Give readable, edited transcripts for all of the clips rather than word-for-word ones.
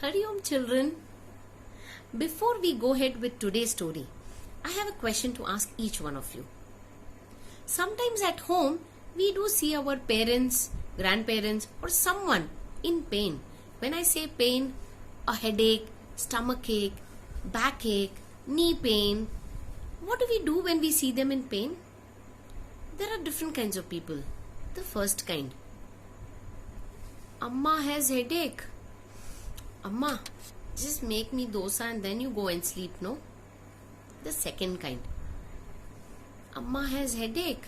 Hari Om children. Before we go ahead with today's story, I have a question to ask each one of you. Sometimes at home, we do see our parents, grandparents, or someone in pain. When I say pain, a headache, stomach ache, backache, knee pain. What do we do when we see them in pain? There are different kinds of people. The first kind. Amma has headache. Amma, just make me dosa and then you go and sleep, no? The second kind. Amma has headache.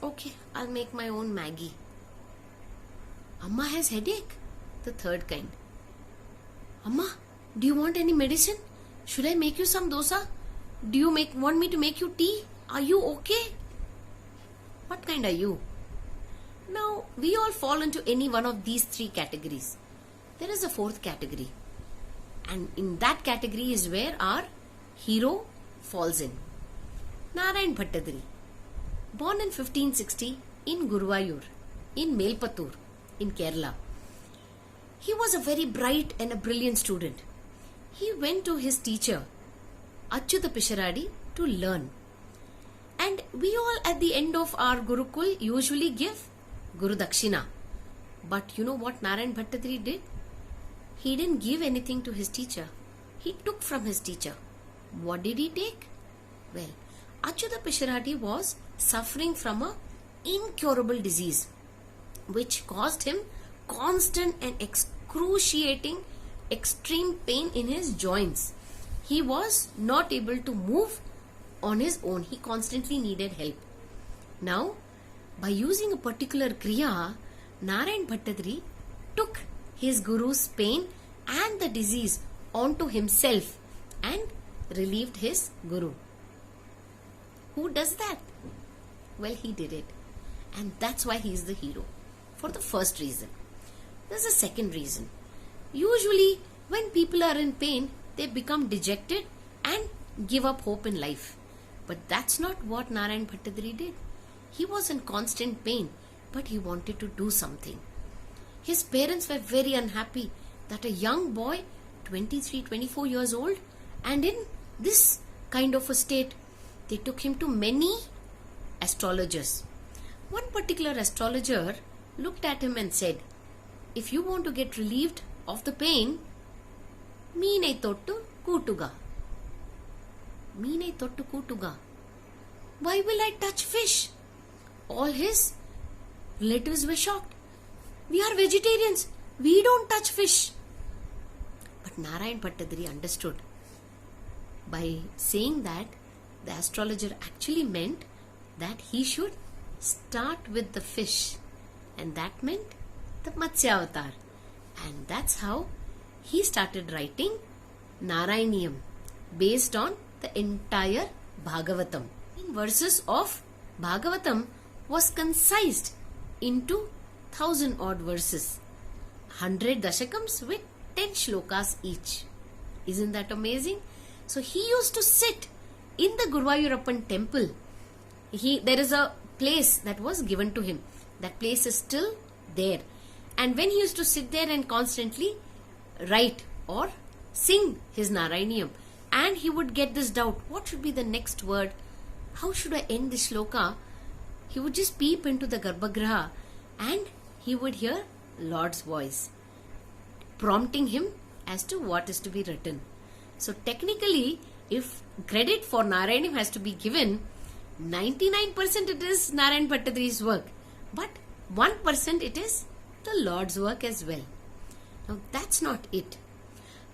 Okay, I'll make my own Maggie. Amma has headache. The third kind. Amma, do you want any medicine? Should I make you some dosa? Do you want me to make you tea? Are you okay? What kind are you? Now, we all fall into any one of these three categories. There is a fourth category. And in that category is where our hero falls in. Narayan Bhattadri. Born in 1560 in Guruvayur, in Melpattur, in Kerala. He was a very bright and a brilliant student. He went to his teacher, Achyuta Pisharadi, to learn. And we all at the end of our Gurukul usually give Guru Dakshina. But you know what Narayan Bhattadri did? He didn't give anything to his teacher. He took from his teacher. What did he take? Well, Achyuta Pisharadi was suffering from a incurable disease which caused him constant and excruciating extreme pain in his joints. He was not able to move on his own. He constantly needed help. Now, by using a particular kriya, Narayan Bhattadri took his guru's pain and the disease onto himself and relieved his guru. Who does that? Well, he did it. And that's why he is the hero. For the first reason. There's a second reason. Usually, when people are in pain, they become dejected and give up hope in life. But that's not what Narayan Bhattadri did. He was in constant pain, but he wanted to do something. His parents were very unhappy that a young boy, 23, 24 years old, and in this kind of a state, they took him to many astrologers. One particular astrologer looked at him and said, if you want to get relieved of the pain, Meenai Tottu Kootuga. Meenai Tottu Kootuga. Why will I touch fish? All his relatives were shocked. We are vegetarians. We don't touch fish. But Narayan Bhattadri understood. By saying that, the astrologer actually meant that he should start with the fish. And that meant the Matsya Avatar. And that's how he started writing Narayaniam based on the entire Bhagavatam. In verses of Bhagavatam was concised into 1,000 odd verses. 100 dashakams with 10 shlokas each. Isn't that amazing? So he used to sit in the Guruvayurappan temple. There is a place that was given to him. That place is still there. And when he used to sit there and constantly write or sing his Narayaniyam, and he would get this doubt, what should be the next word? How should I end this shloka? He would just peep into the Garbhagriha and he would hear Lord's voice prompting him as to what is to be written. So technically, if credit for Narayanam has to be given, 99% it is Narayan Bhattadri's work, but 1% it is the Lord's work as well. Now that's not it.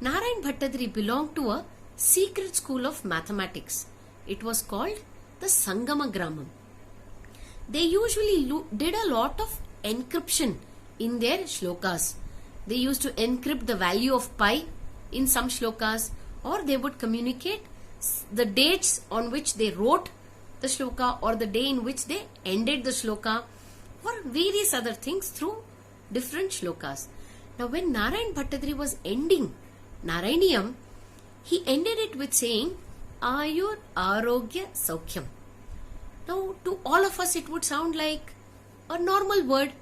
Narayan Bhattadri belonged to a secret school of mathematics. It was called the Sangama Gramam. They usually did a lot of encryption in their shlokas. They used to encrypt the value of pi in some shlokas, or they would communicate the dates on which they wrote the shloka or the day in which they ended the shloka, or various other things through different shlokas. Now when Narayan Bhattadri was ending Narayaniyam, he ended it with saying Ayur Arogya Saukhyam. Now to all of us it would sound like a normal word,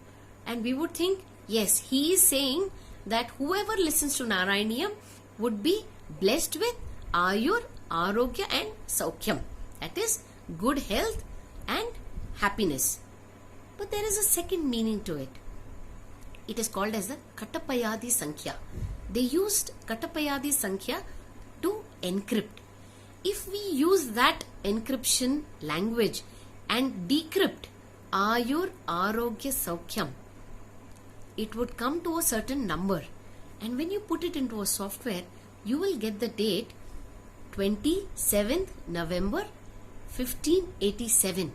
and we would think, yes, he is saying that whoever listens to Narayaniyam would be blessed with Ayur, Arogya and Saukhyam. That is good health and happiness. But there is a second meaning to it. It is called as the Katapayadi Sankhya. They used Katapayadi Sankhya to encrypt. If we use that encryption language and decrypt Ayur, Arogya, Saukhyam, it would come to a certain number. And when you put it into a software, you will get the date 27th November 1587.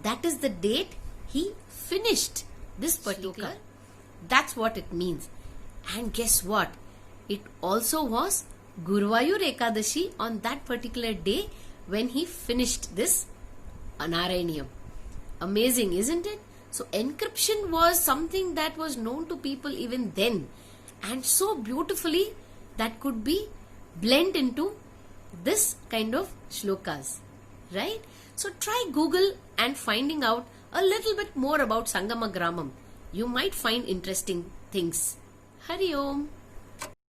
That is the date he finished this particular. That's what it means. And guess what? It also was Guruvayur Ekadashi on that particular day when he finished this Narayaniyam. Amazing, isn't it? So encryption was something that was known to people even then, and so beautifully that could be blend into this kind of shlokas, right? So try Google and finding out a little bit more about Sangama Gramam. You might find interesting things. Hari Om.